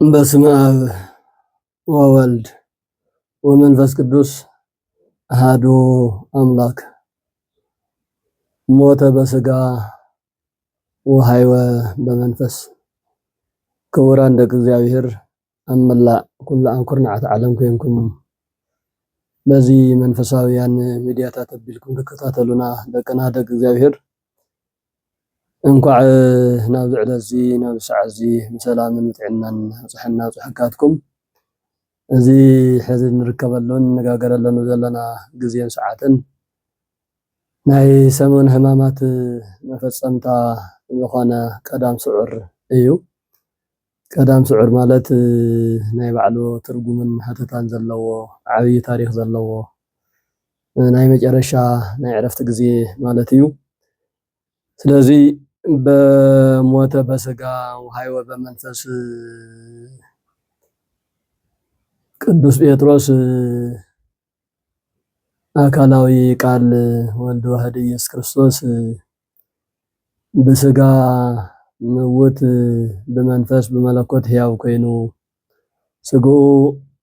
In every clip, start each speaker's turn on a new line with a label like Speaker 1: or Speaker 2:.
Speaker 1: በስመ አብ ወወልድ ወመንፈስ ቅዱስ አሐዱ አምላክ። ሞተ በስጋ ወሐይወ በመንፈስ። ክቡራን ደቂ እግዚአብሔር አመላእ ኩሉ አንኩርናዓት ዓለም ኮይንኩም በዚህ መንፈሳውያን ሚዲያታት አቢልኩም ተከታተሉና ደቅና ደቂ እግዚአብሔር እንኳዕ ናብ ዝዕለት እዚ ናብ ሰዓት እዚ ብሰላምን ጥዕናን ፅሕና ፅሕካትኩም እዚ ሕዚ ንርከበሉን ነጋገረሉን ዘለና ግዜን ሰዓትን ናይ ሰሙን ሕማማት መፈፀምታ ዝኾነ ቀዳም ስዑር እዩ። ቀዳም ስዑር ማለት ናይ ባዕሉ ትርጉምን ሃተታን ዘለዎ ዓብይ ታሪክ ዘለዎ ናይ መጨረሻ ናይ ዕረፍቲ ግዜ ማለት እዩ። ስለዚ በሞተ በስጋ ወሐይወ በመንፈስ ቅዱስ ጴጥሮስ አካላዊ ቃል ወልድ ዋህድ ኢየሱስ ክርስቶስ በስጋ ምውት በመንፈስ በመለኮት ሕያው ኮይኑ ስግኡ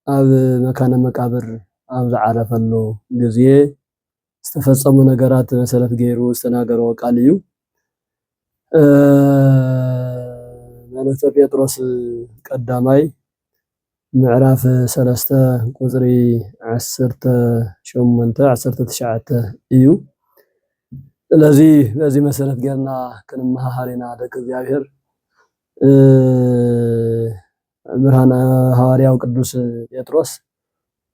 Speaker 1: ኣብ መካነ መቃብር ኣብ ዝዓረፈሉ ግዜ ዝተፈፀሙ ነገራት መሰረት ገይሩ ዝተናገሮ ቃል እዩ። መልእክተ ጴጥሮስ ቀዳማይ ምዕራፍ 3 ቁፅሪ 18-19 እዩ። ስለዚ በዚህ መሰረት ገርና ክንመሃር ኢና ደቂ እግዚአብሔር። ብርሃነ ሐዋርያው ቅዱስ ጴጥሮስ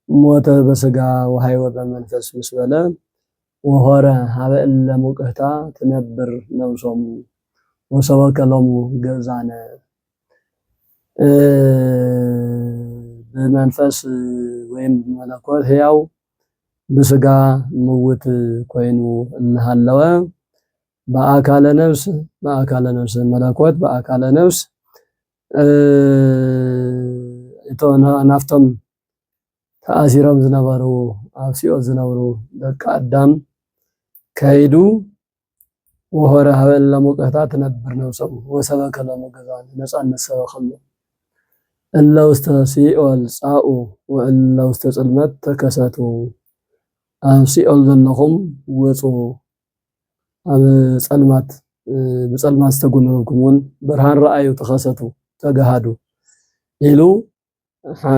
Speaker 1: ሞተ በስጋ ወሐይወ በመንፈስ ምስ በለ ወሆረ ሀበ እለ ሙቅህታ ትነብር ነብሶሙ ወሰበከሎሙ ገዛነ። በመንፈስ ወይም መለኮት ሕያው በስጋ ምውት ኮይኑ እናሃለወ በአካለ ነፍስ መለኮት በአካለ ነፍስ ናፍቶም ተአሲሮም ዝነበሩ ኣብ ሲኦል ዝነበሩ ደቂ አዳም ከይዱ ወሆረ ሀበ እለ ሙቅህታ ትነብር ነብሶሙ ወሰበከሎሙ ገዛነ ነፃነት ሰበከሎም እለ ውስተ ሲኦል ጻኡ ወእለ ውስተ ጽልመት ተከሰቱ። ኣብ ሲኦል ዘለኹም ወፁ ኣብ ጸልማት ብጸልማት ዝተጎነነኩም እውን ብርሃን ረኣዩ ተኸሰቱ ተጋሃዱ ኢሉ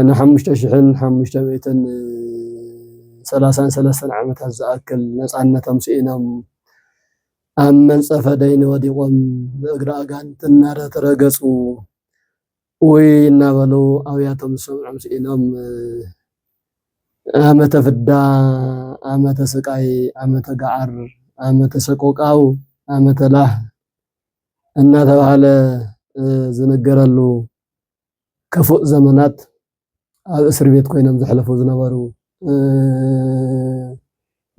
Speaker 1: ን5533 ዓመታት ዝኣክል ነፃነቶም ስኢኖም ኣብ መንጸፈ ደይኒ ወዲቆም ብእግሪ ኣጋንንት እናተረገጹ ወይ እናበሉ ኣብያቶም ዝሰምዖም ስኢኖም ዓመተ ፍዳ ዓመተ ስቃይ ዓመተ ገዓር ዓመተ ሰቆቃው ዓመተ ላህ እናተባሃለ ዝነገረሉ ክፉእ ዘመናት ኣብ እስር ቤት ኮይኖም ዘሕለፉ ዝነበሩ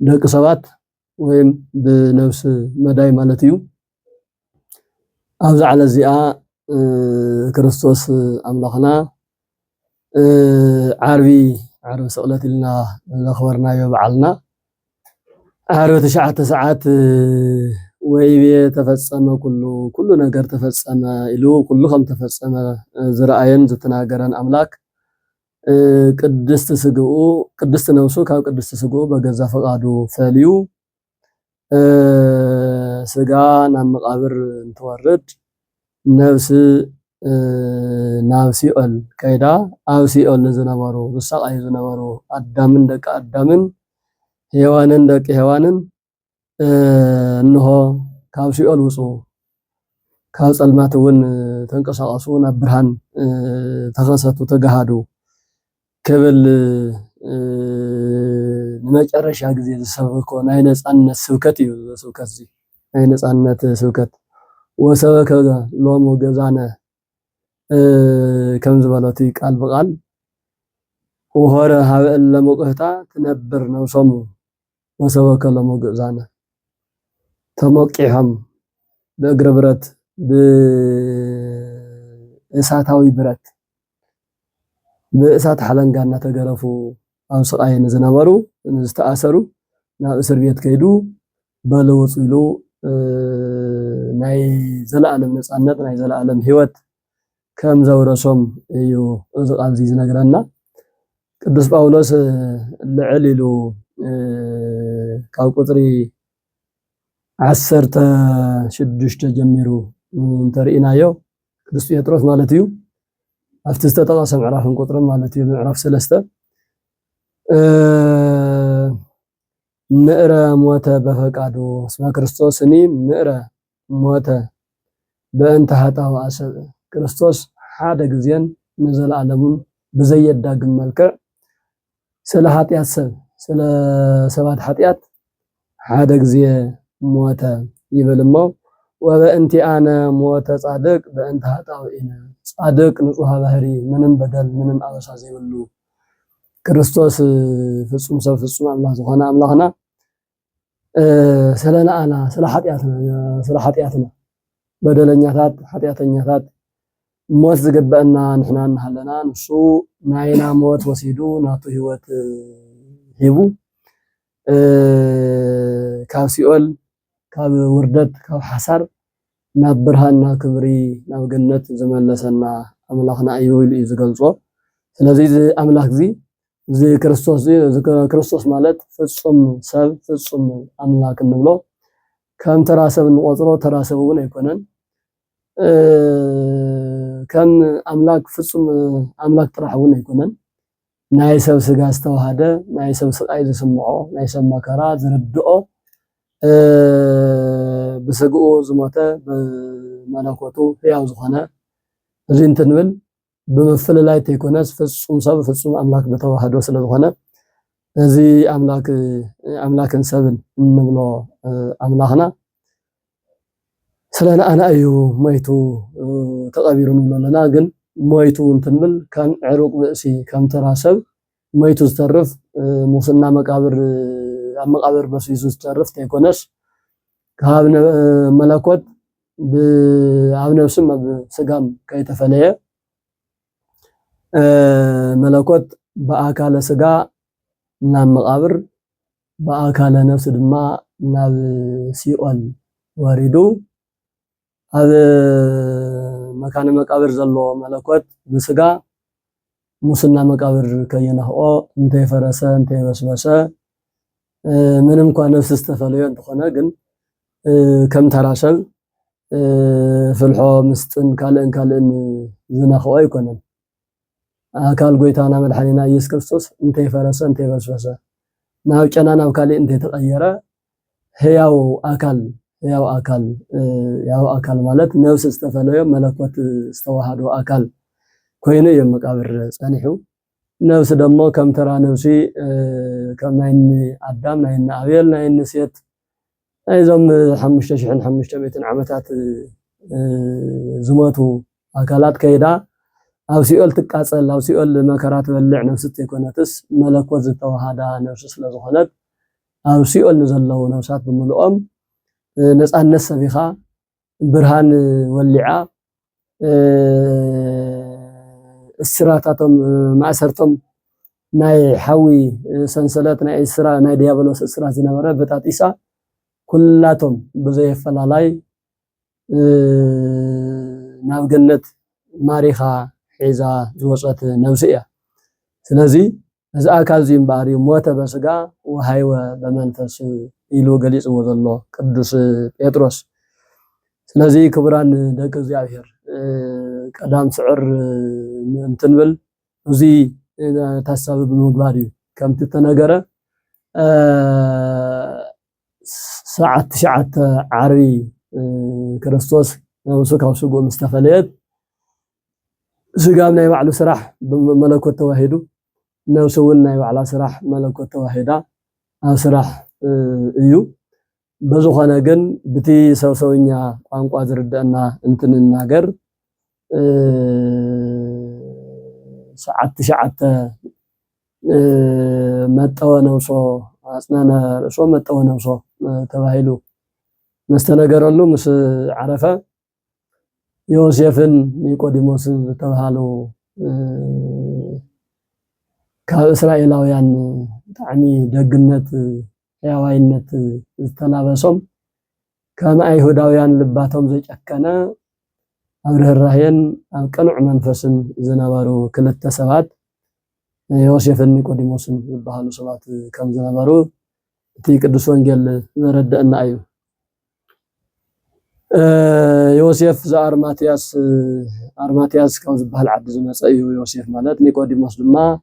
Speaker 1: ደቂ ሰባት ወይም ብነፍሲ መዳይ ማለት እዩ። ኣብዚ ዓለት እዚኣ ክርስቶስ ኣምላኽና ዓርቢ ስቕለት ኢልና ዘኽበርናዮ በዓልና ዓርቢ 9 ሰዓት ወይቤ ተፈጸመ ኩሉ ነገር ተፈጸመ ኢሉ ኩሉ ከም ተፈጸመ ዝረአየን ዝተናገረን ኣምላክ ቅድስቲ ስግኡ ቅድስቲ ነፍሱ ካብ ቅድስቲ ስግኡ በገዛ ፈቃዱ ፈልዩ ስጋ ናብ መቃብር እንትወርድ ነፍሲ ናብ ሲኦል ከይዳ ኣብ ሲኦል ዝነበሩ ዝሰቃዩ ዝነበሩ አዳምን ደቂ አዳምን ሔዋንን ደቂ ሔዋንን እንሆ ካብ ሲኦል ውፁ ካብ ጸልማት እውን ተንቀሳቀሱ ናብ ብርሃን ተኸሰቱ ተጋሃዱ ክብል ንመጨረሻ ግዜ ዝሰበኮ ናይ ነፃነት ስብከት እዩ። ስብከት እዚ ናይ ነፃነት ስብከት ወሰበከ ሎሙ ገዛነ ከም ዝበሎቲ ቃል ብቃል ወሆረ ሀበ እለ ሙቅህታ ትነብር ነብሶሙ ወሰበከሎሙ ገዛነ። ተሞቂሖም በእግረ ብረት ብእሳታዊ ብረት ብእሳት ሓለንጋ እናተገረፉ ኣብ ስቃይን ዝነበሩ ዝተኣሰሩ ናብ እስር ቤት ከይዱ በለውፁ ኢሉ ናይ ዘለዓለም ነፃነት ናይ ዘለዓለም ህይወት ከም ዘውረሶም እዩ እዚ ቃል እዚ ዝነግረና ቅዱስ ጳውሎስ ልዕል ኢሉ ካብ ቁጥሪ 16 ጀሚሩ እንተርኢናዮ ቅዱስ ጴጥሮስ ማለት እዩ ኣብቲ ዝተጠቐሰ ምዕራፍን ቁጥርን ማለት እዩ ምዕራፍ 3 ምዕረ ሞተ በፈቃዱ እስመ ክርስቶስኒ ምዕረ ሞተ በእንተ ኃጣውእ ሰብእ ክርስቶስ ሓደ ግዜን ንዘለዓለሙን ብዘየዳግም መልክዕ ስለ ኃጢአት ሰብ ስለ ሰባት ኃጢአት ሓደ ግዜ ሞተ ይብል እሞ ወበእንቲአነ ሞተ ጻድቅ በእንተ ኃጣውኢነ ጻድቅ ንጹሕ ባህሪ ምንም በደል ምንም አበሳ ዘይብሉ ክርስቶስ ፍጹም ሰብ ፍጹም አምላክ ዝኾነ አምላኽና ስለናአና ስለ ኃጢአትና በደለኛታት ኃጢአተኛታት ሞት ዝግበአና ንሕና እናሃለና ንሱ ናይና ሞት ወሲዱ ናቱ ህይወት ሂቡ ካብ ሲኦል ካብ ውርደት ካብ ሓሳር ናብ ብርሃን ናብ ክብሪ ናብ ገነት ዝመለሰና አምላኽና እዩ ኢሉ ዝገልጾ ስለዚ እዚ አምላክ እዚ እዚ ክርስቶስ ማለት ፍጹም ሰብ ፍጹም አምላክ እንብሎ ከም ተራ ሰብ እንቆጥሮ ተራ ሰብ እውን ኣይኮነን ከም አምላክ ፍጹም አምላክ ጥራሕ እውን ኣይኮነን ናይ ሰብ ስጋ ዝተዋሃደ ናይ ሰብ ስቃይ ዝስምዖ ናይ ሰብ መከራ ዝርድኦ ብስግኡ ዝሞተ ብመለኮቱ ሕያው ዝኾነ እዚ እንትንብል ብምፍልላይ ተይኮነስ ፍጹም ሰብ ፍጹም አምላክ በተዋህዶ ስለ ዝኾነ እዚ አምላክን ሰብን እንብሎ አምላኽና ስለናአና እዩ ሞይቱ ተቐቢሩ ንብሎ ኣለና ግን ሞይቱ እንትንብል ከም ዕሩቅ ብእሲ ከም ተራ ሰብ ሞይቱ ዝተርፍ ሙስና መቃብር ኣብ መቃብር በሲሱ ዝተርፍ ተይኮነስ ካብ መለኮት ኣብ ነፍስም ኣብ ስጋም ከይተፈለየ መለኮት በአካለ ስጋ ናብ መቃብር በአካለ ነፍስ ድማ ናብ ሲኦል ወሪዱ ኣብ መካነ መቃብር ዘሎ መለኮት ብስጋ ሙስና መቃብር ከይነኽኦ እንተይፈረሰ እንተይበስበሰ ምንም እንኳ ነፍሲ ዝተፈለዮ እንትኾነ ግን ከም ተራ ሰብ ፍልሖ ምስጥን ካልእን ዝነኽኦ ኣይኮነን አካል ጎይታና መድኃኒና ኢየሱስ ክርስቶስ እንተይፈረሰ እንተይበስበሰ ናብ ጨና ናብ ካልእ እንተይተቀየረ ሕያው አካል ማለት ነፍስ ዝተፈለዮ መለኮት ዝተዋሃዶ አካል ኮይኑ እዮም መቃብር ጸኒሑ ነፍስ ደሞ ከም ተራ ነፍሲ ከም ናይኒ አዳም ናይኒ አቤል ናይኒ ሴት ናይዞም 5500 ዓመታት ዝሞቱ አካላት ከይዳ ኣብ ሲኦል ትቃጸል ኣብ ሲኦል መከራ ትበልዕ ነፍሲ ተይኮነትስ መለኮት ዝተዋሃዳ ነፍሲ ስለ ዝኾነት ኣብ ሲኦል ንዘለዉ ነፍሳት ብምልኦም ነፃነት ሰቢኻ ብርሃን ወሊዓ እስራታቶም ማእሰርቶም ናይ ሓዊ ሰንሰለት ናይ ዲያብሎስ እስራት ዝነበረ በጣጢሳ ኩላቶም ብዘየፈላላይ ናብ ገነት ማሪኻ ሒዛ ዝወፀት ነፍሲ እያ ስለዚ እዚ አካል እዚ እምበኣር ሞተ በስጋ ወሃይወ በመንፈስ ኢሉ ገሊጽዎ ዘሎ ቅዱስ ጴጥሮስ ስለዚ ክቡራን ደቂ እግዚአብሔር ቀዳም ስዕር እንትንብል እዚ ታሳቢ ብምግባር እዩ ከምቲ ተነገረ ሰዓት 9 ዓርቢ ክርስቶስ ነብሱ ካብ ስጉኡ ምስተፈለየት ስጋም ናይ ባዕሉ ስራሕ መለኮት ተዋሂዱ ነብሱ እውን ናይ ባዕላ ስራሕ መለኮት ተዋሂዳ ኣብ ስራሕ እዩ በዝኾነ ግን ብቲ ሰውኛ ቋንቋ ዝርዳእና እንትንናገር ሰዓት 9 መጠወ ነብሶ አጽናና ርእሶ መጠወ ነብሶ ተባሂሉ መስተነገረሉ ምስ ዓረፈ ዮሴፍን ኒቆዲሞስ ተባሃሉ ካብ እስራኤላውያን ብጣዕሚ ደግነት ሕያዋይነት ዝተላበሶም ከም አይሁዳውያን ልባቶም ዘጨከነ أبره الرهين قنع منفسن زنبارو كلت سبات يوسف نيقوديموس بحالو سبات كم زنبارو تي قدس وانجيل زردنا أيو يوسف أرماتياس كم زبال عبد زمس أيو يوسف مالت نيقوديموس دما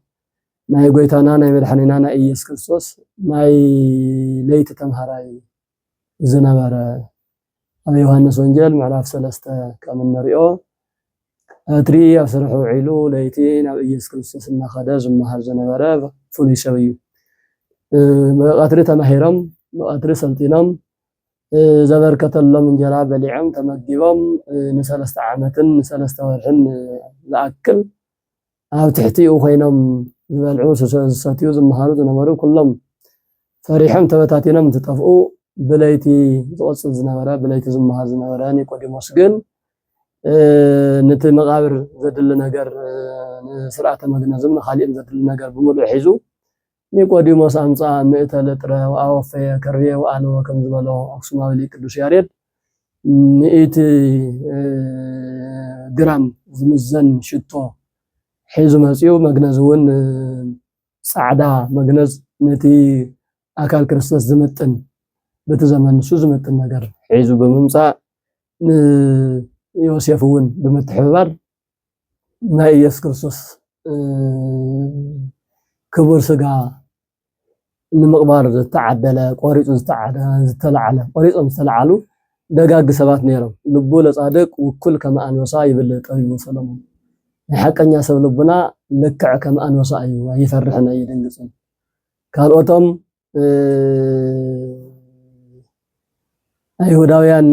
Speaker 1: ناي غويتانا ناي مدحنينا ناي إيس كريستوس ناي ليت تمهراي زنبارة أبي يوحنس وانجيل معلاف سلسته كم نريو أتري أسرحوا عيلو ليتين أو إيس كريستوس النخدة زمهر زنبارة فولي سويو قطري تمهيرم قطري سلطينم زبر كتلم من جراب لعم تمجبم نسلست عامتن نسلست ورحن لأكل أو تحتي وخينم زبالعوس ساتيو زمهارو زنبارو كلهم فريحم تبتاتينم تطفقو بلايتي تقصد زنبارة بلايتي زمهر زنبارة نيقوديموس جن نت مقابر زدل نجار سرعة مجنزم خالي زدل نجار بمول حيزو نيقوديموس أمصا مئة لتر وأوفي كريه وأنا وكم زبالو أقسماوي لي قدوس ياريد 100 جرام زمزن شتو حيزو مسيو مجنزون صعدا مجنز نتي أكل كريستوس زمتن بتزمن شو زمتن نجار حيزو بممصا يوسفون بمتحبر نا إيس كريستوس كبر سقا نمقبار تعدل قريص تلعل قريص مستلعلو دغاغ سبات نيرم لبو لصادق وكل كما انوصا يبلط ايو سلام حقنيا سب لبنا لكع كما انوصا ايو يفرحنا يدنقصن قالوتم ايهوداوያን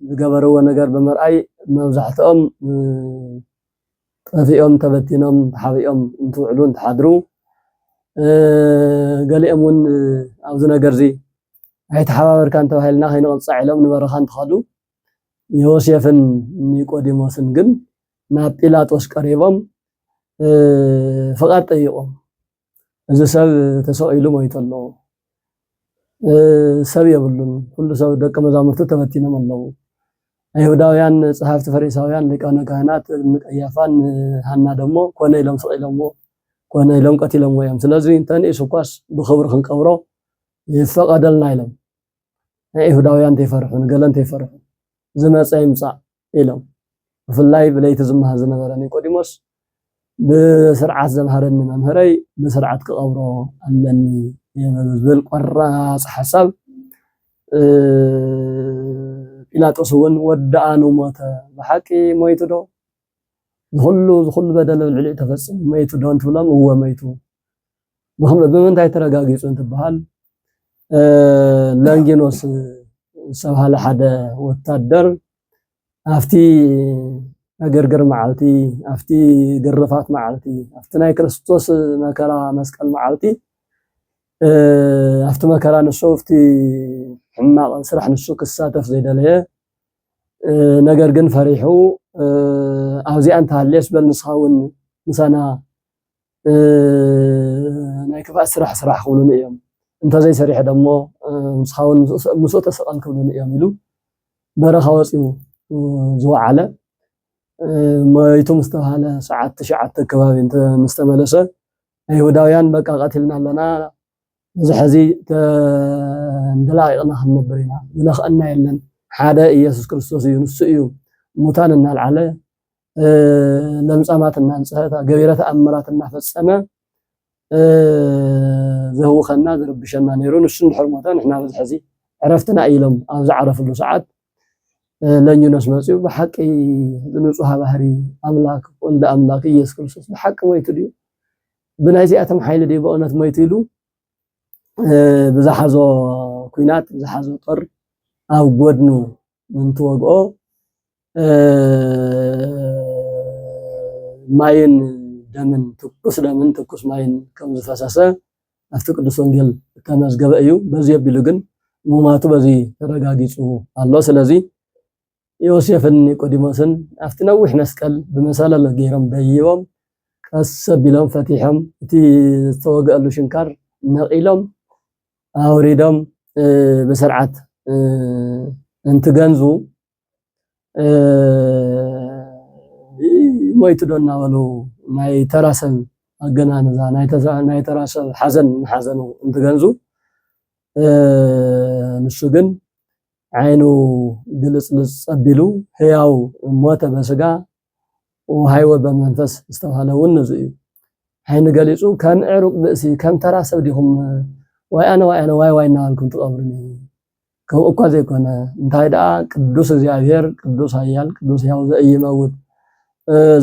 Speaker 1: ዝገበረው ነገር በመርአይ መብዛሕትኦም ጠፊኦም ተበቲኖም ተሓቢኦም እንትውዕሉ እንትሓድሩ ገሊኦም ውን ኣብዚ ነገር እዚ ኣይተሓባበርካ እንተባሂልና ከይንቅፃዕ ኢሎም ንበረኻ እንትኸዱ ዮሴፍን ኒቆዲሞስን ግን ናብ ጲላጦስ ቀሪቦም ፍቃድ ጠይቆም እዚ ሰብ ተሰቂሉ ሞይቱ ኣሎ ሰብ የብሉን ኩሉ ሰብ ደቀ መዛሙርቱ ተበቲኖም ኣለዉ አይሁዳውያን ጸሐፍት ፈሪሳውያን ሊቃነ ካህናት ቀያፋን ሐና ደሞ ኮነ ኢሎም ሰቂሎሞ ኮነ ኢሎም ቀቲሎም ወይም ስለዚህ እንተን ኢሱኳስ ብኽብር ክንቀብሮ ይፈቀደልና ኢሎም አይሁዳውያን ተፈርሑን ገለን ተፈርሑ ዝመፀ ይምፃ ኢሎም ብፍላይ ብለይቲ ዝመሃ ዝነበረ ኒቆዲሞስ ብስርዓት ዘምሃረኒ መምህረይ ብስርዓት ክቀብሮ ኣለኒ የብል ቆራጽ ሐሳብ ጲላጦስ ውን ወዳአኑ ሞተ በሐቂ ሞይቱ ዶ ዝኹሉ በደል ልዕሊ ተፈጽም ሞይቱ ዶ እንትብሎም እወ ሞይቱ በምንታይ ተረጋጊጹ እንትበሃል ለንጊኖስ ሰብሃለ ሓደ ወታደር አፍቲ አገርገር መዓልቲ አፍቲ ግርፋት መዓልቲ አፍቲ ናይ ክርስቶስ መከራ መስቀል መዓልቲ አፍቲ መከራ ንሶፍቲ ሕማቅ ስራሕ ንሱ ክሳተፍ ዘይደለየ ነገር ግን ፈሪሑ ኣብዚ አንተ ሃሌስ በል ንስኻውን ምሳና ናይ ክፋእ ስራሕ ክብሉን እዮም እንተዘይ ሰሪሕ ደሞ ንስኻውን ምሶ ተሰቀል ክብሉን እዮም ኢሉ በረኻ ወፂኡ ዝወዓለ ሞይቱ ምስተባሃለ ሰዓት 9 ከባቢ ምስተመለሰ አይሁዳውያን በቃ ቀትልና ኣለና ዝሕዚ እንደላይቅና ክንነብርና ዝነኽአና የለን ሓደ ኢየሱስ ክርስቶስ እዩ ንሱ እዩ ሙታን እናልዓለ ለምጻማት እናንጽሐታ ገቢረ ተአምራት እናፈጸመ ዘህውኸና ዝርብሸና ነይሩ ንሱ እንድሕር ንሕና ዝሕዚ ዕረፍትና ኢሎም ኣብ ዝዓረፍሉ ሰዓት ለኝኖስ መጽኡ በሐቂ ንጹህ ባህሪ አምላክ ወልደ አምላክ ኢየሱስ ክርስቶስ በሐቂ ሞይቱ ዲዩ ብናይዚ አተም ኃይል ዲ በእውነት ሞይቱ ኢሉ ብዛሓዞ ኩናት ብዛሓዞ ጦር ኣብ ጎድኑ እንትወግኦ ማይን ደምን ትኩስ ደምን ትኩስ ማይን ከም ዝፈሰሰ ኣብቲ ቅዱስ ወንጌል ተመዝገበ እዩ በዚ የቢሉ ግን ሙማቱ በዚ ተረጋጊጹ ኣሎ ስለዚ ዮሴፍን ኒቆዲሞስን ኣብቲ ነዊሕ መስቀል ብመሰለለ ገይሮም ደይቦም ቀስ ቢሎም ፈቲሖም እቲ ዝተወግአሉ ሽንካር ነቂሎም አውሪዶም በስርዓት እንትገንዙ مويت دونا ولو ناي تراسل أجنانزا ناي تراسل حزنو انت جنزو نشوجن عينو جلس أبيلو هياو موت بسجا وهايو بمنفس استوهلون نزئي حين جلسو كان عرق بأسي كان تراسل ديهم واي نالكم تقبرني كم أقوى كنا انتهيدا قدوس እግዚአብሔር ቅዱስ ኃያል ቅዱስ ሕያው ዘኢይመውት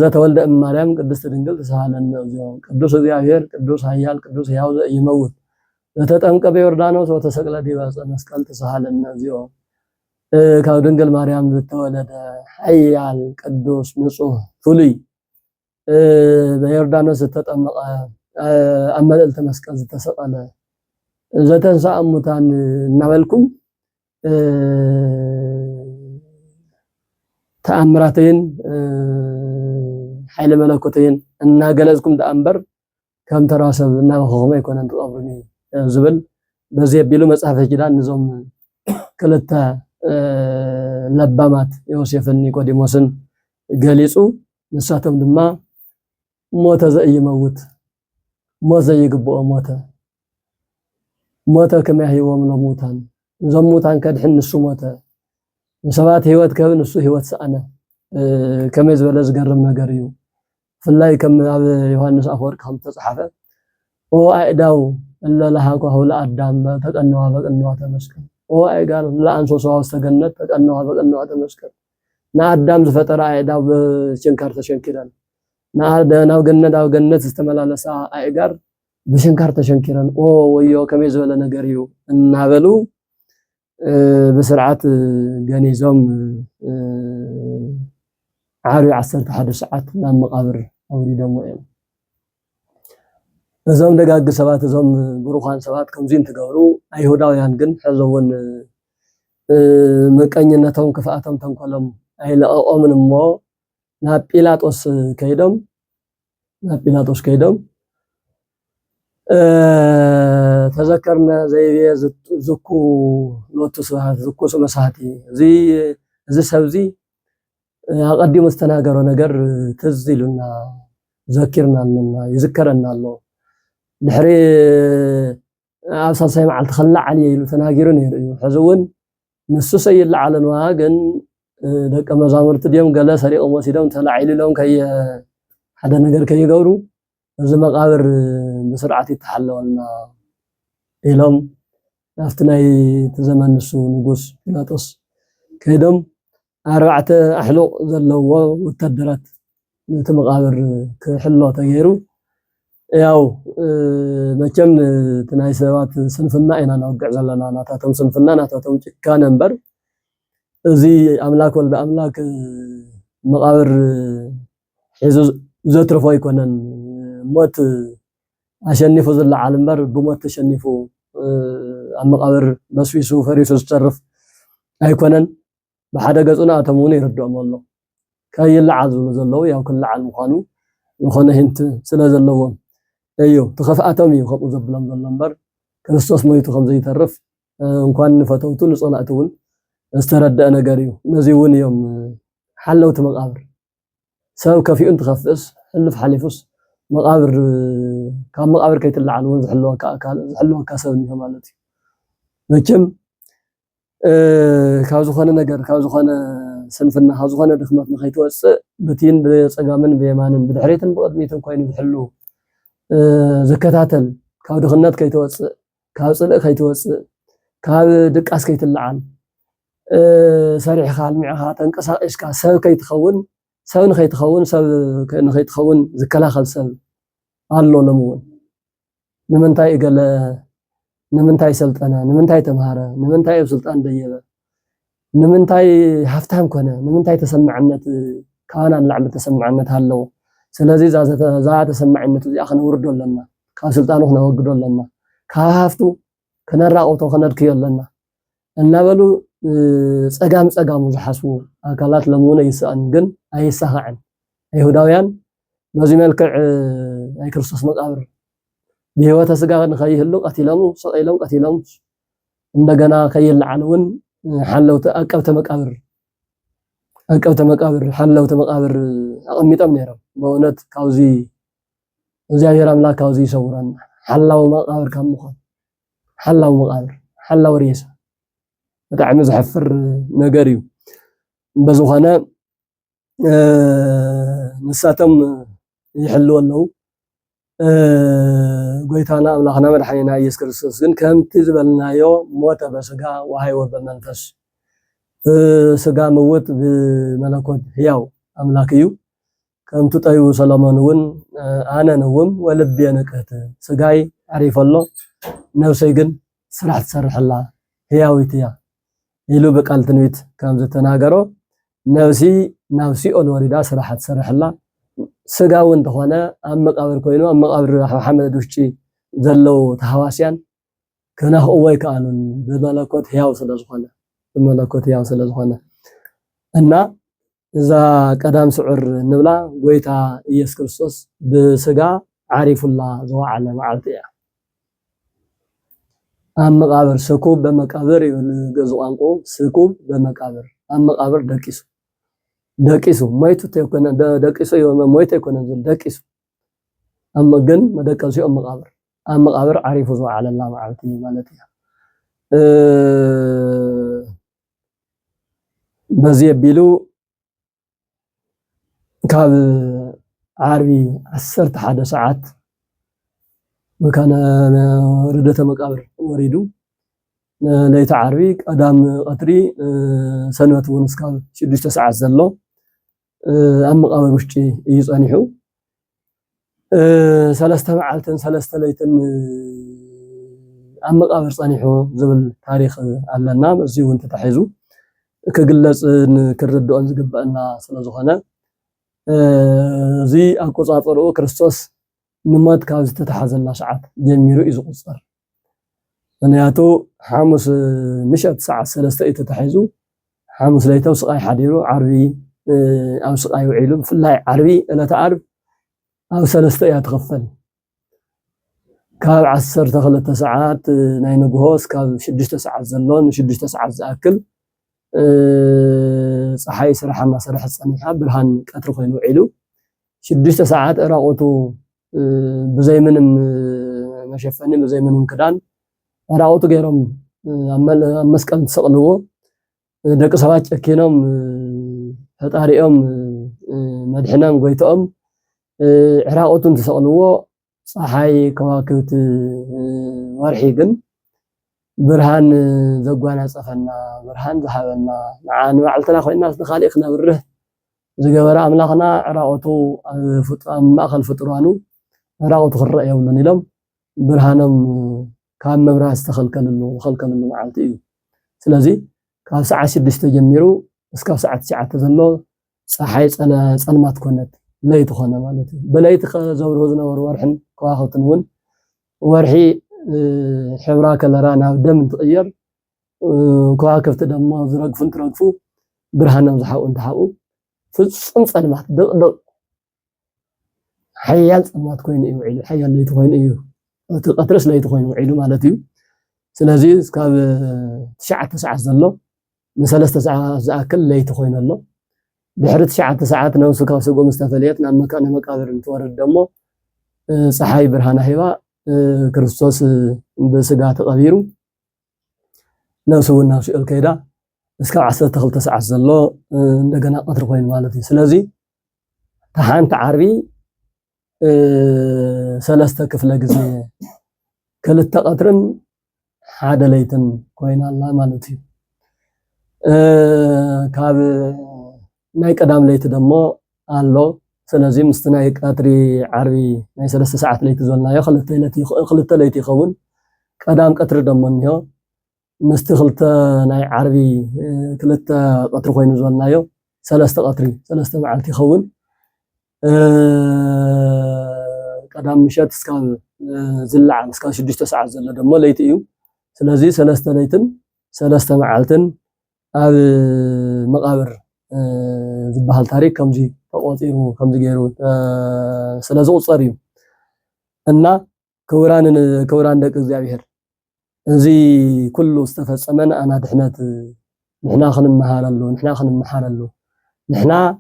Speaker 1: ዘተወልደ እማርያም ቅድስት ድንግል ተሳሃለነ እግዚኦ ቅዱስ እግዚአብሔር ቅዱስ ኃያል ቅዱስ ሕያው ዘኢይመውት ዘተጠምቀ በዮርዳኖስ ወተሰቅለ ዲበ ዕፀ መስቀል ተሳሃለነ እግዚኦ ካብ ድንግል ማርያም ዘተወለደ ኃያል ቅዱስ ንጹህ ፍሉይ በዮርዳኖስ ዘተጠመቀ ኣብ መልዕልተ መስቀል ዝተሰቀለ ዘተንሥአ እሙታን እናበልኩም ተአምራተይን ኃይለ መለኮተይን እና ገለጽኩም ተአምበር ከም ተራሰብ እና በኸመ ይኮነን ተቀብሩኒ ዝብል በዚህ ቢሉ መጽሐፈ ኪዳን ንዞም ክልተ ለባማት ዮሴፍን ኒቆዲሞስን ገሊጹ ንሳቶም ድማ ሞተ ዘኢይመውት ሞት ዘይግብኦ ሞተ ከመ ያህይዎም ለሙታን زموتان كدحن نسو موتا سبات هيوت كبن نسو هيوت سأنا كم يزبل زقرم نقريو فالله كم يوحنس أفورك هم تصحفه هو أعداو إلا لحاكو هولا أدام تقنوها بقنوها تمسكن هو أعقال لا أنسو سواو استقنت تقنوها بقنوها تمسكن نا أدام زفتر أعداو بشنكار تشنكران نا أو قنت استملا لسا أعقار بشنكار تشنكران ويو كم يزبل نقريو النابلو بسرعات جانيزوم عاري 11 ساعات نام مقابر أوري دموئين زوم دقاق سبات زوم بروخان سبات كمزين تقورو أيهوداويان جن حزوون مكانينتهم كفاءتهم تنقلهم أي لأو من مو نا بيلاتوس كيدم تذكرنا زي زكو لوتو سبحات زكو سمساتي زي سبزي أقدم استناقروا نقر تزيلنا ذكرنا لنا يذكرنا الله دحري أبصر سيمع تخلع عليه تناقرون حزون نسو سيد لعلن واقن دك مزامرت ديوم قال سريق ومسيدهم تلعيل لهم كي حدا نقر كي يقورو زي مقابر بسرعة يتحلونا إلهم أفتناي تزمن نسو نقص بلاطس كيدم 4 أحلو زلوا وتدرت مقابر كحلو تغيرو ያው መቼም ተናይ ሰባት ስንፍና ኢና ናውቅዕ ዘለና ናታቶም ስንፍና ናታቶም ጭካነ ነበር እዚ አምላክ ወልደ አምላክ መቃብር ሒዙ ዘትርፎ ይኮነን ሞት አሸንፎ ዘለዓል ነበር ብሞት ተሸንፎ ኣብ መቃብር መስዊሱ ፈሪሱ ዝተርፍ ኣይኮነን በሓደ ገጹና አተሙን ይርድኦም ኣሎ ከይልዓል ዘለው ያው ክልዓል ምዃኑ ዝኾነ ህንት ስለዘለዎም ايو تخفاتهم يخبو زبلم زلمبر ክርስቶስ ሞይቱ ከም ዘይተርፍ እንኳን ፈተውቱ ንጾላእቱን استردأ ነገርዩ ነዚውን እዮም ሓለውት መቃብር ሰብ ከፊኡን ተخفስ ሕልፍ ሓሊፉስ መቃብር ካብ መቃብር ከይትልዓል ወን ዝሕልወካ አካል ዝሕልወካ ሰብ ነው ማለት እዩ መቼም ካብ ዝኾነ ነገር ካብ ዝኾነ ስንፍና ካብ ዝኾነ ድኽመት ንኸይትወፅእ ብቲን ብጸጋምን ብየማንን ብድሕሪትን ብቅድሚትን ኮይኑ ዝሕሉ زكاتاتل كاو دخنات كيتوصل كاو صلق كيتوصل كاو دقاس كيتلعن سريع خال معها تنقساقش كا سب كيتخون سب نخيتخون سب نخيتخون زكلاخل سب الله لمون نمنتاي قال نمنتاي سلطنه نمنتاي تمهاره نمنتاي بسلطان ديبه نمنتاي حفتام كونه نمنتاي تسمعنت كان لعب تسمعنت هالو ስለዚህ ዛ ተሰማዕነቱ እዚ አخن ወርዶለና ካብ ስልጣኑ ወግዶለና ካፍቱ ከነራቆቶ ከነድክየለና እናበሉ ጸጋም ዝሓስቡ አካላት ለሙነ ይስአን ግን አይሳኻዕን አይሁዳውያን በዚህ መልክዕ አይ ክርስቶስ መቃብር በህይወተ ስጋ ንኸይህሉ ቀቲሎም ሰቀይሎም ቀቲሎም እንደገና ከይልዓሉን ሓለውተ አቀብተ መቃብር أنكبت مقابر حلوت مقابر أقميتم نيرم بونت كاوزي زيادة أملاك كاوزي صوران حلو مقابر كم مخان حلو مقابر حلو ريسة بتاع زحفر نجاريو بزوخنا نساتم يحلوا له قويتانا أملاخنا مرحينا يسكر السوسين كم تزبلنا يوم موت بسقا وهاي وبمنفس سقا موت بملكوت هياو أملاكيو كم تطيو سلامانون أنا نوم ولبي نكهت سقاي عريف الله نفسيقن سرح تسرح الله هياويتيا يلو بقال تنويت كم زتناقرو نفسي الوريدا سرح تسرح الله سقاو انتخوانا أم مقابر كوينو أم مقابر محمد دوشي زلو تحواسيان كنا هو كانون بملكوت هياو سلازخوانا بملكوت هياو سلازخوانا أنا إذا قدام سعر نبلا قويتا إيس كريستوس بسقا عارف الله زوا على معلتيا أم مقابر سكوب بمقابر يقزو أنقو سكوب بمقابر أم مقابر دكيسو ميتو تيكون دكيسو يوم ميتو يكون دكيسو أما جن ما دكيسو أم مقابر عارف زوا على الله معلتيا مالتيا بزي بيلو كاب عربي 11 ساعات مكان ردة مقابر وريدو ليت عربي قدام قطري سنوات ونسكال 6 ساعات زلو أم مقابر وشتي يصانيحو 3 معلتن 3 ليتن أم مقابر صانيحو زبل تاريخ علنا بزي وانت تحيزو كجلص كردو زغبانا سلازخنا زي أقصاطرو كريستوس نمات كاز تتحزنا ساعات جميرو يزقصر انياتو حامس مشات ساعه 3 تتحيزو حامس ليتو سقاي حديرو عربي او سقاي وعيلو فلاي عربي انا تعرف او 3 يتغفل كاب 12 ساعات ناي نغوس كاب 6 ساعات زلون 6 ساعات زاكل صحاي سرحنا سرح صنيحه برهان قطر خوينو عيلو 6 ساعات راقوتو بزي منم مشفني بزي منم كدان راقوتو غيرهم مسقل تسقلو دق سبات ጨኪኖም ፈጣሪኦም መድሕኖም ጎይቶኦም ዕራቆቱን ተሰቅልዎ ፀሓይ ከዋክብት ወርሒ ግን ብርሃን ዘጓናፀፈና ብርሃን ዝሃበና ንዓን ባዕልትና ኮይና ንኻሊእ ክነብርህ ዝገበረ ኣምላኽና ዕራቆቱ ፍጡራን ማእኸል ፍጡራኑ ዕራቆቱ ክረአ የብሉን ኢሎም ብርሃኖም ካብ መብራህቲ ዝተኸልከልሉ መዓልቲ እዩ ስለዚ ካብ ሰዓት 6 ጀሚሩ እስካብ ሰዓት 9 ዘሎ ፀሓይ ፀልማት ኮነት ለይቲ ኾነ ማለት እዩ በለይቲ ከዘብርሁ ዝነበሩ ወርሕን ከዋኽብትን እውን ወርሒ ሕብራ ከለራ ናብ ደም እንትቕየር ከዋክብቲ ደሞ ዝረግፉን ትረግፉ ብርሃኖም ዝሓቁ እንትሓቁ ፍጹም ፀልማት ድቕድቕ ሓያል ፀልማት ኮይኑ እዩ ውዒሉ ሓያል ለይቲ ኮይኑ እዩ እቲ ቀትርስ ለይቲ ኮይኑ ውዒሉ ማለት እዩ ስለዚ እስካብ 9 ሰዓት ዘሎ ن3 ساعات زاكل ليت خوين الله بحرت 9 ساعات نوسو ካብ ስጎ مستفليت ናብ መካነ መቃብር እንትወርድ ደሞ ፀሓይ ብርሃን ሂባ ክርስቶስ በስጋ ተቀቢሩ ነፍሱ ናብሱ ከይዳ እስካብ 12 ሰዓት ዘሎ እንደገና ቀትር ኮይኑ ማለት እዩ ስለዚ ተሓንቲ ዓርቢ 3 ክፍለ ግዜ ክልተ ቀትርን ሓደ ለይትን ኮይናላ ማለት እዩ ካብ ናይ ቀዳም ለይቲ ደሞ ኣሎ ስለዚ ምስቲ ናይ ቀትሪ ዓርቢ ናይ 3 ሰዓት ለይቲ ዘልናዮ ክልተ ለይቲ ይኸውን ቀዳም ቀትሪ ደሞ እንዮ ምስቲ ክልተ ናይ ዓርቢ ክልተ ቀትሪ ኮይኑ ዘልናዮ 3 ቀትሪ 3 መዓልቲ ይኸውን ቀዳም ምሸት እስካብ ዝለዓል እስካብ 6 ሰዓት ዘሎ ደሞ ለይቲ እዩ ስለዚ 3 ለይትን 3 መዓልትን ኣብ መቃብር ዝበሃል ታሪክ ከምዚ ተቆፂሩ ከምዚ ገይሩ ስለዚ ቁፀር እዩ እና ክቡራን ደቂ እግዚአብሔር እዚ ኩሉ ዝተፈፀመን ኣና ድሕነት ንሕና ክንመሃረሉ نحنا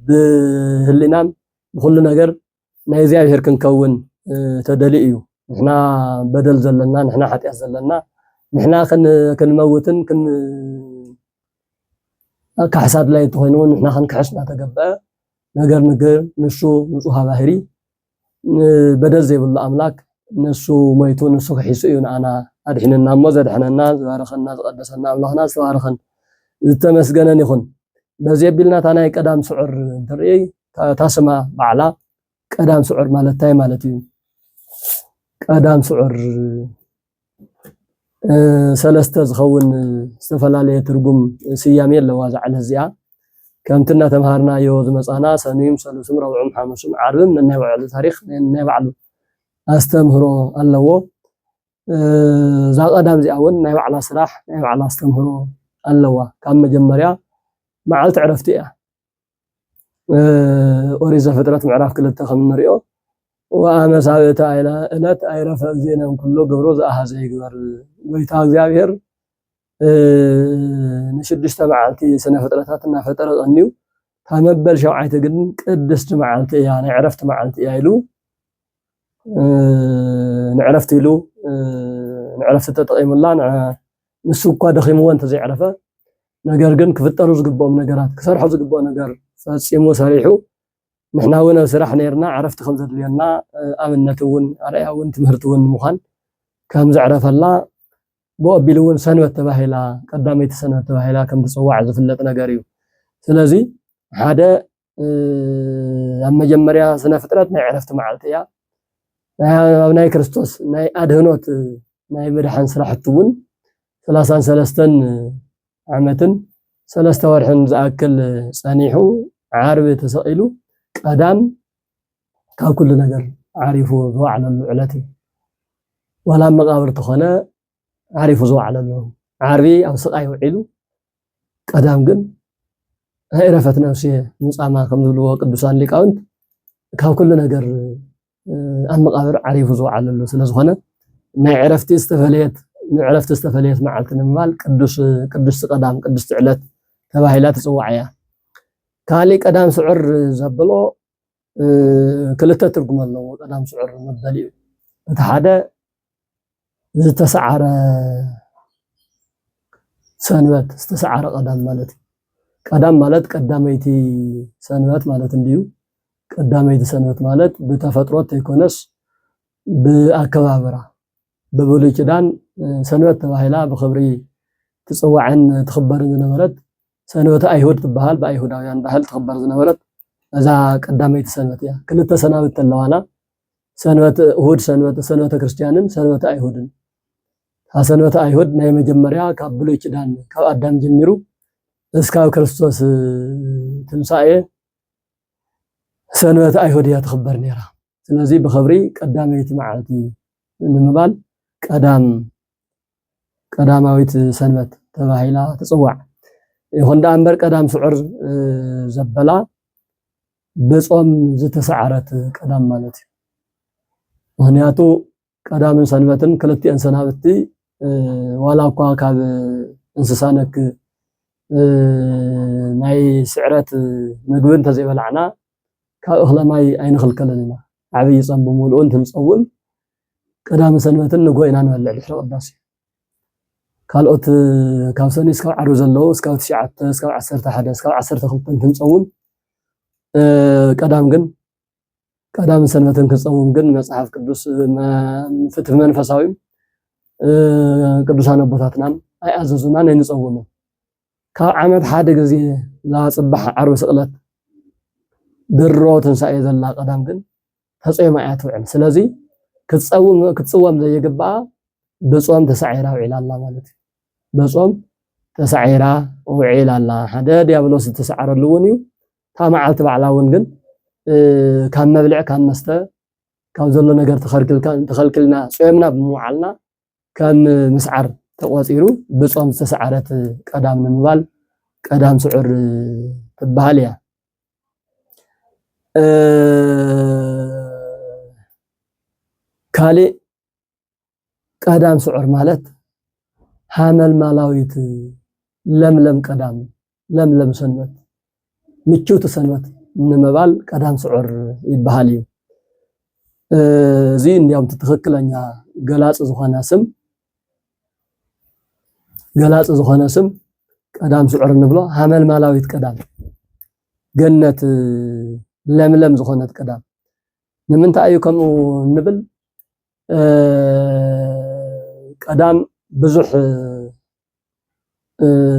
Speaker 1: بهلنام بكل نجر نايزي أجهر كنكون تدليئيو نحنا بدل زلنا نحنا حتى زلنا نحنا كنموتن كحساد لا يتخينون نحنا كنكحسنا تقبأ نجر نشو نصوها باهري بدل زي بالله أملاك نسو ميتون نسو حيسيون أنا أدحنا موزد حنا الناس وارخنا قدسنا الله ناس وارخن تمسجنا نخن بزي بلنا تاناي قدام سعر دري تاسما بعلا قدام سعر مالتاي مالتي قدام سعر سلسته زخون استفلاليه ترجم سيامي لوازع على الزيا كمتنا تمهارنا يوز مصانا سنيم سلسم ربعم حامسم عربم نني بعل تاريخ نني بعل استمهرو الله ዛ ቀዳም ዚአውን ናይ ባዕላ ስራሕ ናይ ባዕላ አስተምህሮ ኣለዋ ካብ መጀመርያ መዓልቲ ዕረፍቲ እያ ኦሪት ዘፍጥረት ምዕራፍ 2 ከም ንሪኦ ወአመሳብዕተ ዕለት ኣይረፈ እግዚእነ ኩሉ ገብሮ ዘአሃዘ ይግበር ጎይታ እግዚአብሔር ንሽዱሽተ መዓልቲ ስነ ፍጥረታት እናፈጠረ ቀኒዩ ታመበል ሸውዓይተ ግን ቅድስቲ መዓልቲ እያ ናይ ዕረፍቲ መዓልቲ እያ ኢሉ نعرفت له نعرفت تطقيم الله نسو እኳ ደኺምዎ እንተዘይዕረፈ ነገር ግን ክፍጠሩ ዝግብኦም ነገራት ክሰርሑ ዝግብኦ ነገር ፈፂሙ ሰሪሑ ንሕና እውን ኣብ ስራሕ ነርና ዕረፍቲ ከም ዘድልየና ኣብነት እውን ኣርኣያ እውን ትምህርቲ እውን ምዃን ከም ዘዕረፈላ ብቐቢሉ እውን ሰንበት ተባሂላ ቀዳመይቲ ሰንበት ተባሂላ ከም ትፅዋዕ ዝፍለጥ ነገር እዩ ስለዚ ሓደ ኣብ መጀመርያ ስነ ፍጥረት ናይ ዕረፍቲ መዓልቲ እያ ናይ ክርስቶስ ናይ ኣድህኖት ናይ መድሓን ስራሕቲ እውን 33 ዓመትን 3 ወርሕን ዝኣክል ጸኒሑ ዓርብ ተሰቂሉ ቀዳም ካብ ኩሉ ነገር ዓሪፉ ዝዋዕለሉ ዕለት እዩ ወላ መቃብር ተኾነ ዓሪፉ ዝዋዕለሉ ዓርቢ ኣብ ስቃይ ውዒሉ ቀዳም ግን ዕረፈት ነፍሲ ምፃማ ከም ዝብልዎ ቅዱሳን ሊቃውንት ካብ ኩሉ ነገር ኣብ መቃብር ዓሪፉ ዝዋዕለሉ ስለዝኾነ ናይ ዕረፍቲ ዝተፈለየት መዓልቲ ንምባል ቅዱስ ቀዳም ቅዱስ ዕለት ተባሂላ ትፅዋዕ እያ ካሊእ ቀዳም ስዑር ዘብሎ ክልተ ትርጉም ኣለዎ ቀዳም ስዑር መበሊ እዩ እቲ ሓደ ዝተሰዓረ ሰንበት ዝተሰዓረ ቀዳም ማለት እዩ ቀዳም ማለት ቀዳመይቲ ሰንበት ማለት እንዲዩ ቀዳመይቲ ሰንበት ማለት ብተፈጥሮት ይኮነስ ብኣከባብራ በብሉይ ኪዳን ሰንበት ተባሂላ ብክብሪ ትፅዋዕን ትኽበርን ዝነበረት ሰንበት ኣይሁድ ትበሃል ብኣይሁዳውያን ባህል ትኽበር ዝነበረት እዛ ቀዳመይቲ ሰንበት እያ ክልተ ሰናብት ኣለዋና ሰንበት እሁድ ሰንበተ ክርስቲያንን ሰንበተ ኣይሁድን ሰንበተ ኣይሁድ ናይ መጀመርያ ካብ ብሉይ ኪዳን ካብ ኣዳም ጀሚሩ እስካብ ክርስቶስ ትንሳኤ ሰንበት ኣይሁድ እያ ትኽበር ነይራ ስለዚ ብክብሪ ቀዳመይቲ መዓልቲ ንምባል ቀዳማዊት ሰንበት ተባሂላ ትፅዋዕ ይኹን ዳ እምበር ቀዳም ስዑር ዘበላ ብጾም ዝተሰዓረት ቀዳም ማለት እዩ ምክንያቱ ቀዳምን ሰንበትን ክልቲአን ሰናብቲ ዋላ እኳ ካብ እንስሳ ነክ ናይ ስዕረት ምግቢ እንተዘይበላዕና ካብ እኽለ ማይ ኣይንኽልከለን ኢና ዓብይ ጾም ብምሉኡ እንትንፀውም ቀዳም ሰንበትን ንጎይና ንበልዕ ድሕሪ ቅዳሴ ካልኦት ካብ ሰኒ እስካብ ዓርቢ ዘለዉ እስካብ 9 እስካብ 11 እስካብ 12 እንትንፀውም ቀዳም ሰንበትን ክንፀውም ግን መጽሓፍ ቅዱስ ፍትሕ መንፈሳዊ ቅዱሳን ኣቦታትና ኣይኣዘዙና ንፀውም ካብ ዓመት ሓደ ግዜ ላጽባሕ ዓርቢ ስቕለት ድሮ ትንሳኤ ዘላ ቀዳም ግን ተጾይማ እያ ትውዕል ስለዚ ክትፅወም ዘይግባኣ ብጾም ተሳዒራ ውዒላ ኣላ ማለት እዩ በጾም ተሳዒራ ውዒላ ኣላ ሓደ ዲያብሎስ ዝተሰዓረሉ እውን እዩ እታ መዓልቲ ባዕላ እውን ግን ካብ መብልዕ ካብ መስተ ካብ ዘሎ ነገር ተኸልክልና ጾምና ብምውዓልና ከም ምስዓር ተቆፂሩ ብጾም ዝተሰዓረት ቀዳም ንምባል ቀዳም ስዑር ትበሃል እያ ካሊእ ቀዳም ስዑር ማለት ሃመልማላዊት ለምለም ቀዳም ለምለም ሰንበት ምቹት ሰንበት ንምባል ቀዳም ስዑር ይባሃል እዩ እዚ እንዲያውም ትክክለኛ ገላጽ ዝኾነ ስም ቀዳም ስዑር ንብሎ ሃመልማላዊት ቀዳም ገነት ለምለም ዝኾነት ቀዳም ንምንታይ እዩ ከምኡ ንብል ቀዳም ብዙሕ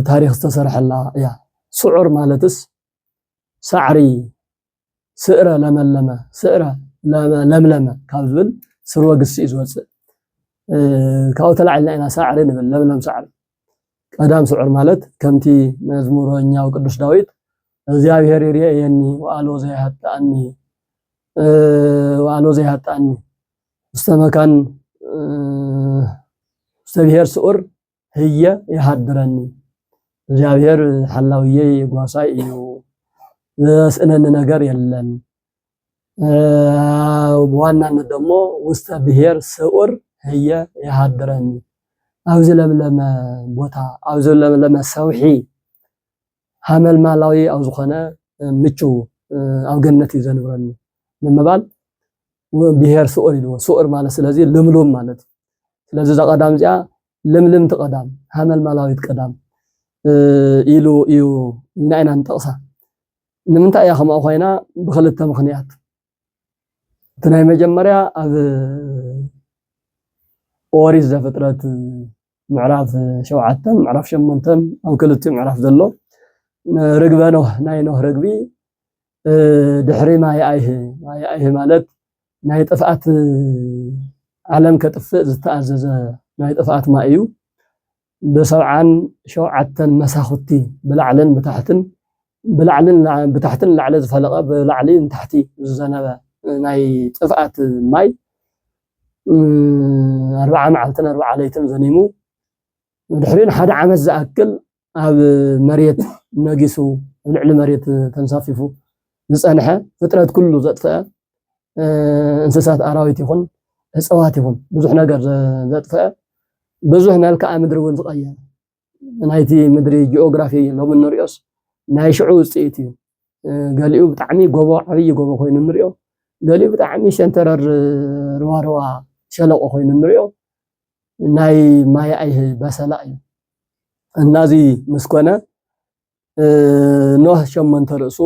Speaker 1: ታሪክ ዝተሰርሐላ እያ ስዑር ማለትስ ሳዕሪ ስዕረ ለምለመ ካብ ዝብል ስርወ ግሲ እዩ ዝወፅእ ካብኡ ተላዕልና ኢና ሳዕሪ ንብል ለምለም ሳዕሪ ቀዳም ስዑር ማለት ከምቲ መዝሙረኛው ቅዱስ ዳዊት እግዚአብሔር ይርአየኒ ወአሎ ዘይሃጣኒ እስተመካን እስተብሔር ስዑር ህየ ይሃድረኒ እግዚአብሔር ሓላውየ የጓሳይ እዩ ዘስእነኒ ነገር የለን በዋናነት ደግሞ ውስተ ብሔር ስዑር ህየ ይሃድረኒ ኣብዚ ለምለመ ቦታ ኣብዚ ለምለመ ሰውሒ ሃመልማላዊ ኣብ ዝኾነ ምቹው ኣብ ገነት እዩ ዘንብረኒ ንምባል ብሔር ስዑር ኢልዎ ስዑር ማለት ስለዚ ልምሉም ማለት ስለዚ እዛ ቀዳም እዚኣ ልምልምቲ ቀዳም ሃመልማላዊት ቀዳም ኢሉ እዩ ኢና ንጠቕሳ ንምንታይ እያ ከምኡ ኮይና ብክልተ ምክንያት እቲ ናይ መጀመርያ ኣብ ኦሪት ዘፍጥረት ምዕራፍ 7 ምዕራፍ 8 ኣብ ክልቲኡ ምዕራፍ ዘሎ ርግበ ኖህ ናይ ኖህ ርግቢ ድሕሪ ማይ ኣይህ ማለት ናይ ጥፍኣት ዓለም ከጥፍእ ዝተኣዘዘ ናይ ጥፍኣት ማይ እዩ ብ77 መሳኹቲ ብላዕልን ብታሕትን ላዕሊ ዝፈለቀ ብላዕሊ ንታሕቲ ዝዘነበ ናይ ጥፍኣት ማይ 40 መዓልትን 40 ለይትን ዘኒሙ ድሕሪን ሓደ ዓመት ዝኣክል ኣብ መሬት ነጊሱ ልዕሊ መሬት ተንሳፊፉ ዝጸንሐ ፍጥረት ኩሉ ዘጥፈአ እንስሳት አራዊት ይኹን እጽዋት ይኹን ብዙሕ ነገር ዘጥፈአ ብዙሕ መልክዓ ምድሪ እውን ዝቀየረ ናይቲ ምድሪ ጂኦግራፊ ሎም ንሪኦስ ናይ ሽዑ ውፅኢት እዩ ገሊኡ ብጣዕሚ ጎቦ ዓብይ ጎቦ ኮይኑ ንሪኦ ገሊኡ ብጣዕሚ ሸንተረር ሩዋሩዋ ሸለቆ ኮይኑ ንሪኦ ናይ ማይ ኣይህ በሰላ እዩ እናዚ ምስኮነ ኖህ 8 ርእሱ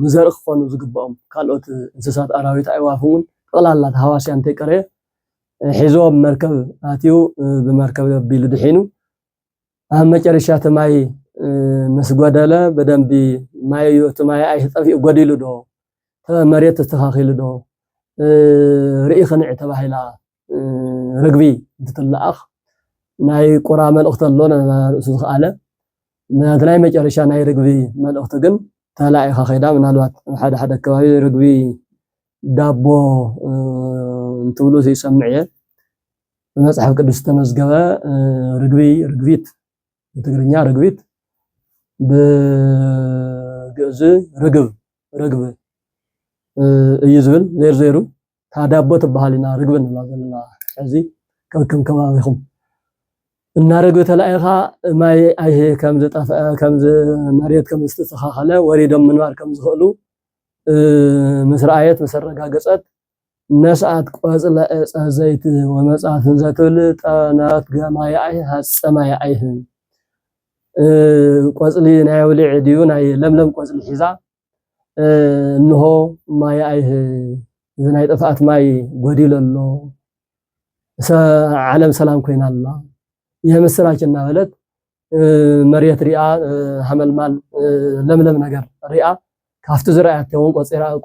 Speaker 1: ንዘርኢ ክኾኑ ዝግብኦም ካልኦት እንስሳት አራዊት ኣዕዋፍ እውን ጠቕላላት ሃዋስያ እንተይቀረየ ሒዞም መርከብ ኣትዩ ብመርከብ ኣቢሉ ድሒኑ ኣብ መጨረሻ እቲ ማይ ምስ ጎደለ በደንቢ እቲ ማይ ኣይጠፊኡ ጎዲሉ ዶ መሬት ተስተኻኺሉ ዶ ርኢ ክንዕ ተባሂላ ርግቢ እንትትለኣኽ ናይ ቁራ መልእኽቲ ኣሎ ርእሱ ዝኸኣለ ናይ መጨረሻ ናይ ርግቢ መልእኽቲ ግን ተላኢኻ ኸይዳ ምናልባት ሓደ ከባቢ ርግቢ ዳቦ እንትብሉ ይሰምዕ እየ በመጽሐፍ ቅዱስ ተመዝገበ ርግቢት በትግርኛ ርግቢት በግዕዝ ርግብ እዩ ዝብል ዘርዘሩ ታዳቦ ትበሃል ኢና ርግብ ንብላ ዘለና ሕዚ ከከም ከባቢኹም እና ርግብ ተላኢኻ ማይ ኣይህ ከም ዝጠፍአ ከም መሬት ከም ዝተስተኻኸለ ወሪዶም ምንባር ከም ዝኽእሉ ምስ ረኣየት ምስ ረጋገፀት ነስኣት ቆፅለ ዕፀ ዘይቲ ወመጽአት ዘትብል ጠነት ማይ ኣይህ ሃፀማይ ኣይህ ቆፅሊ ናይ ውሊዕ ድዩ ናይ ለምለም ቆፅሊ ሒዛ እንሆ ማይ ኣይህ ናይ ጥፍኣት ማይ ጎዲሉ ኣሎ ዓለም ሰላም ኮይና ኣላ የምስራች እናበለት መሬት ሪኣ ሃመልማል ለምለም ነገር ሪኣ ካፍቲ ዝረኣያተውን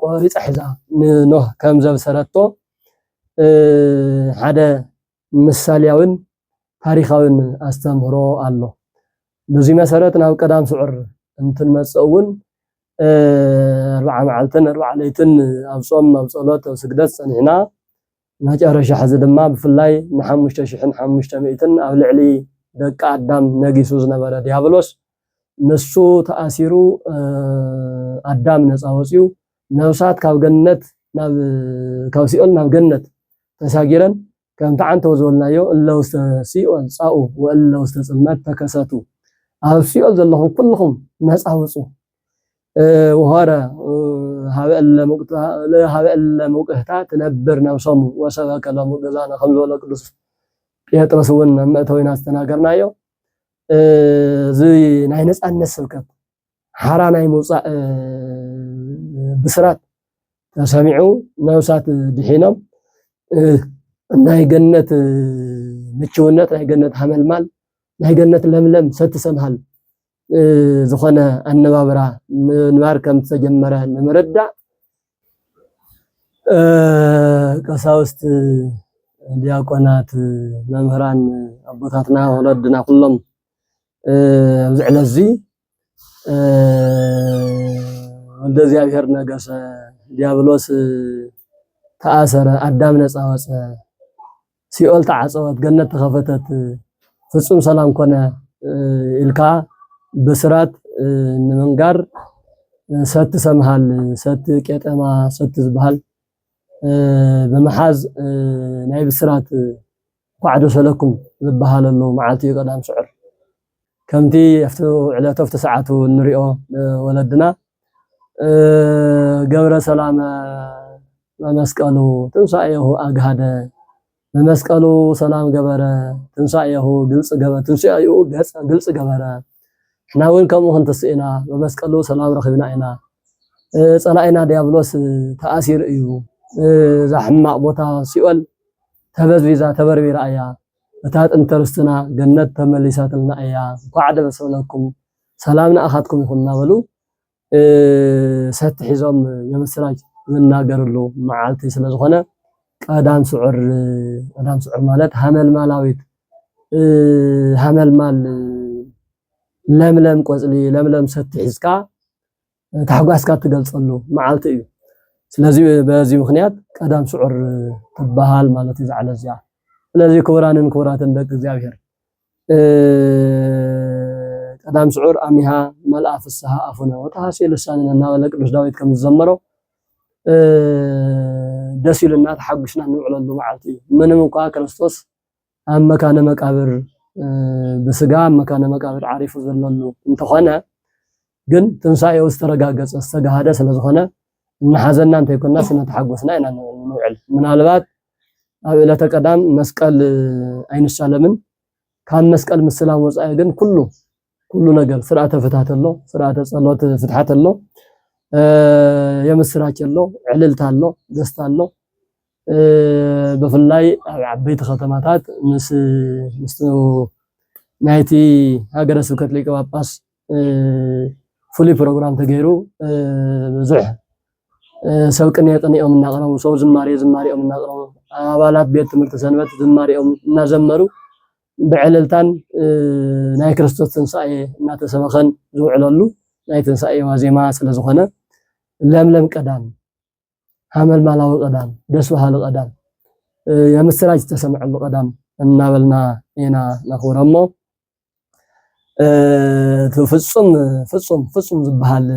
Speaker 1: ቆሪፃ ሒዛ ንኖህ ከም ዘብሰረቶ ሓደ ምሳልያውን ታሪኻውን ኣስተምህሮ ኣሎ በዚ መሰረት ናብ ቀዳም ስዑር እንትንመጽእ እውን 40 መዓልትን 40 ለይትን ኣብ ጾም ኣብ ጸሎት ኣብ ስግደት ጸኒሕና መጨረሻ ሕዚ ድማ ብፍላይ ን5500 ኣብ ልዕሊ ደቂ ኣዳም ነጊሱ ዝነበረ ዲያብሎስ ንሱ ተኣሲሩ ኣዳም ነፃ ወፅዩ ነፍሳት ካብ ገነት ካብ ሲኦል ናብ ገነት ተሳጊረን كم تعن توزولنا يو إلا وستسيئوا صاؤوا وإلا وستسلمت تكساتوا أو سيئوا ذلهم كلهم ناس أوصوا وهذا هذا المقهتا تنبرنا وصموا وسبك الله جزانا خمس ولا كدس يترسون ما توينا استناقرنا يو زي ناينس الناس سبكت حرانا يموصى بسرات تسمعوا نوسات دحينهم ناي جنة متشونات ناي جنة حمل مال ناي جنة لملم ستسمهل زخنا النبابرة نوار كم تجمرة نمردع قساوست دياقونات ممهران أبوتاتنا ولدنا كلهم زعل الزي እንደዚህ ያብሔር ነገሰ ዲያብሎስ ተአሰረ አዳም ነፃ ወፀ ሲኦል ተዓፀወት ገነት ተኸፈተት ፍጹም ሰላም ኮነ ኢልካ በስራት ንመንጋር ሰት ሰምሃል ሰት ቄጠማ ሰት ዝብሃል በመሓዝ ናይ ብስራት ቋዕዶ ሰለኩም ዝብሃለሉ መዓልቲ ቀዳም ስዑር ከምቲ after ዕለቱ after ሰዓቱ ንሪኦ ወለድና ገብረ ሰላም በመስቀሉ ትንሳኤሁ አግሃደ በመስቀሉ ሰላም ገበረ ትንሳኤሁ ግልጽ ገበረ ናውን ከምኡን ተስኢና በመስቀሉ ሰላም ረኺብና ኢና ጸላኢና ዲያብሎስ ተአሲር እዩ ዛሕማቅ ቦታ ሲኦል ተበዝቢዛ ተበርቢራ እያ እታት እንተርስትና ገነት ተመሊሳትልና እያ ቋዕደ በሰለኩም ሰላምና አኻትኩም ይኹንና በሉ ሰት ሒዞም የምስራች ዝናገርሉ መዓልቲ ስለዝኾነ ቀዳም ስዑር ማለት ሃመልማላዊት ሃመልማል ለምለም ቆጽሊ ለምለም ሰት ሒዝካ ታሕጓስካ ትገልጸሉ መዓልቲ እዩ ስለዚህ በዚህ ምክንያት ቀዳም ስዑር ትበሃል ማለት ይዛዕለ እዚያ ስለዚህ ክቡራትን ደቂ እግዚአብሔር ቀዳም ስዑር አሚሃ መልአፍ ፍስሐ አፉነ ወተሐሴ ልሳንና እናበለ ቅዱስ ዳዊት ከም ዝዘመረው ደስ ይልና ተሐጉስና ንውዕለሉ መዓልቲ እዩ ምንም እንኳ ክርስቶስ ኣብ መካነ መቃብር በስጋ መካነ መቃብር ዓሪፉ ዘለሉ እንተኾነ ግን ትንሳኤው ዝተረጋገፀ ዝተጋሃደ ስለዝኾነ እናሓዘና እንተይኮንና ስነተሐጎስና ኢና ንውዕል ምናልባት ኣብ ዕለተ ቀዳም መስቀል ኣይንሳለምን ካብ መስቀል ምስላም ወፃኢ ግን ኩሉ ነገር ስርዓተ ፍትሓት ኣሎ ስርዓተ ጸሎት ፍትሓት ኣሎ የምስራች ኣሎ ዕልልታ ኣሎ ደስታ ኣሎ ብፍላይ ኣብ ዓበይቲ ከተማታት ምስ ናይቲ ሃገረ ስብከት ሊቀ ጳጳስ ፍሉይ ፕሮግራም ተገይሩ ብዙሕ ሰብ ቅኔኦም እናቕረቡ ሰብ ዝማሬኦም እናቕረቡ አባላት ቤት ትምህርት ሰንበት ዝማሬኦም እናዘመሩ ብዕልልታን ናይ ክርስቶስ ትንሳኤ እናተሰበኸን ዝውዕለሉ ናይ ትንሳኤ ዋዜማ ስለዝኾነ ለምለም ቀዳም ሃመልማላዊ ቀዳም ደስ በሃሊ ቀዳም የምስራች ተሰምዐሉ ቀዳም እናበልና ኢና ነኽብሮሞ ፍጹም ዝበሃል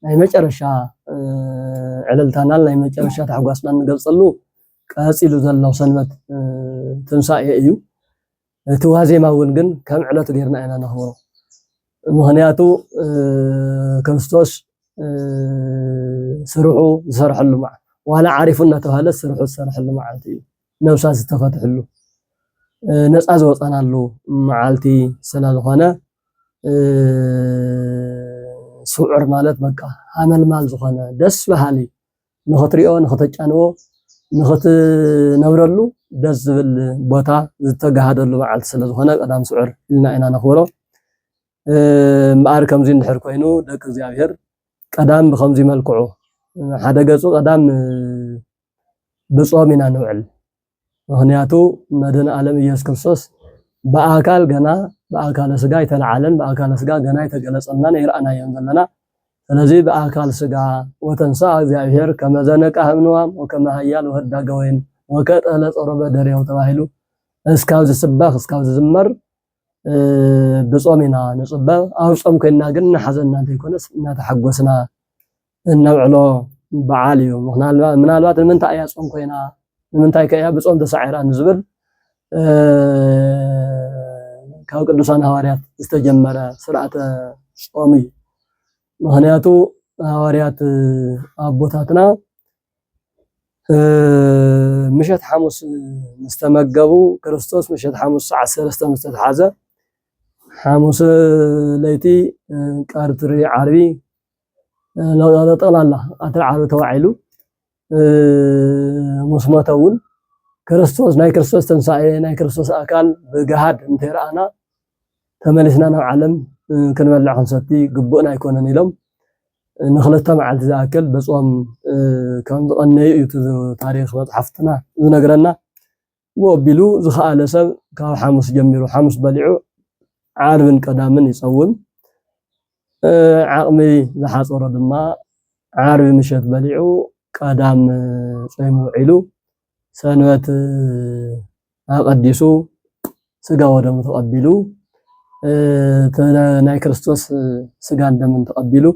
Speaker 1: ናይ መጨረሻ ዕልልታና ናይ መጨረሻ ተሕጓስና ንገልጸሉ ቀፂሉ ዘሎ ሰንበት ትንሳኤ እዩ እቲ ዋዜማ እውን ግን ከም ዕለቱ ጌርና ኢና ነኽብሮ ምክንያቱ ክርስቶስ ስርሑ ዝሰርሐሉ መዓልቲ ዋላ ዓሪፉ እናተባሃለ ስርሑ ዝሰርሐሉ መዓልቲ እዩ ነብሳት ዝተፈትሕሉ ነፃ ዝወፀናሉ መዓልቲ ስለዝኾነ ስዑር ማለት በቃ ሃመልማል ዝኾነ ደስ በሃሊ ንኽትሪኦ ንኽተጫንዎ ንኽትነብረሉ ደስ ዝብል ቦታ ዝተጋሃደሉ መዓልቲ ስለዝኾነ ቀዳም ስዑር ኢልና ኢና ነኽብሮ እምበኣር ከምዚ እንድሕር ኮይኑ ደቂ እግዚአብሔር ቀዳም ብከምዚ መልክዑ ሓደ ገፁ ቀዳም ብጾም ኢና ንውዕል ምክንያቱ መድህን ዓለም ኢየሱስ ክርስቶስ በአካል ገና በአካለ ስጋ ይተለዓለን በአካለ ስጋ ገና ይተገለጸልናን ይርአናየን ዘለና ስለዚህ በአካል ስጋ ወተንሳ እግዚአብሔር ከመዘነቃ ህምንዋም ወከመ ሀያል ወህዳገ ወይን ወከጠለ ጾረበ ደሬው ተባሂሉ እስካብ ዝስባኽ እስካብ ዝዝመር ብጾም ኢና ንጽበብ ኣብ ጾም ኮይና ግን እናሓዘና እንተይኮነስ እናተሓጎስና እናውዕሎ በዓል እዩ ምናልባት ንምንታይ እያ ጾም ኮይና ንምንታይ ከያ ብጾም ተሳዒራ ንዝብል ካብ ቅዱሳን ሐዋርያት ዝተጀመረ ስርዓተ ጾም እዩ። ምክንያቱ ሐዋርያት አቦታትና ምሸት ሐሙስ ምስተመገቡ ክርስቶስ ምሸት ሐሙስ ሰዓት 3 ምስተተሓዘ ሐሙስ ለይቲ ቀርትሪ ዓርቢ ጠቅላላ አትር ዓርቢ ተዋዒሉ መስመተውን ክርስቶስ ናይ ክርስቶስ ተንሳኤ ናይ ክርስቶስ አካል ብገሃድ እንተራአና ተመሊስና ናብ ዓለም ክንበልዕ ክንሰቲ ግቡእና ኣይኮነን ኢሎም ንኽልተ መዓልቲ ዝኣክል በጾም ከም ዝቐነዩ እዩ ታሪኽ መጽሓፍትና ዝነግረና። ወቢሉ ዝኸኣለ ሰብ ካብ ሐሙስ ጀሚሩ ሐሙስ በሊዑ ዓርብን ቀዳምን ይጸውም። ዓቕሚ ዝሓፀሮ ድማ ዓርቢ ምሸት በሊዑ ቀዳም ጾይሙ ውዒሉ ሰንበት አቀዲሱ ስጋ ወደሙ ተቀቢሉ ናይ ክርስቶስ ስጋን ደምን ተቀቢሉ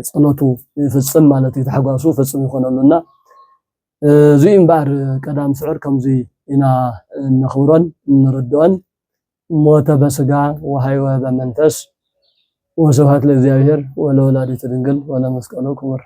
Speaker 1: ጸሎቱ ይፍጽም ማለት እዩ። ተሐጓሱ ፍጽም ይኾነሉና እዚ እምበር ቀዳም ስዑር ከምዚ ኢና ነኽብሮን እንርድኦን። ሞተ በስጋ ወሃይወ በመንፈስ ወስብሐት ለእግዚአብሔር ወለወላዲቱ ድንግል ወለመስቀሉ ክቡር።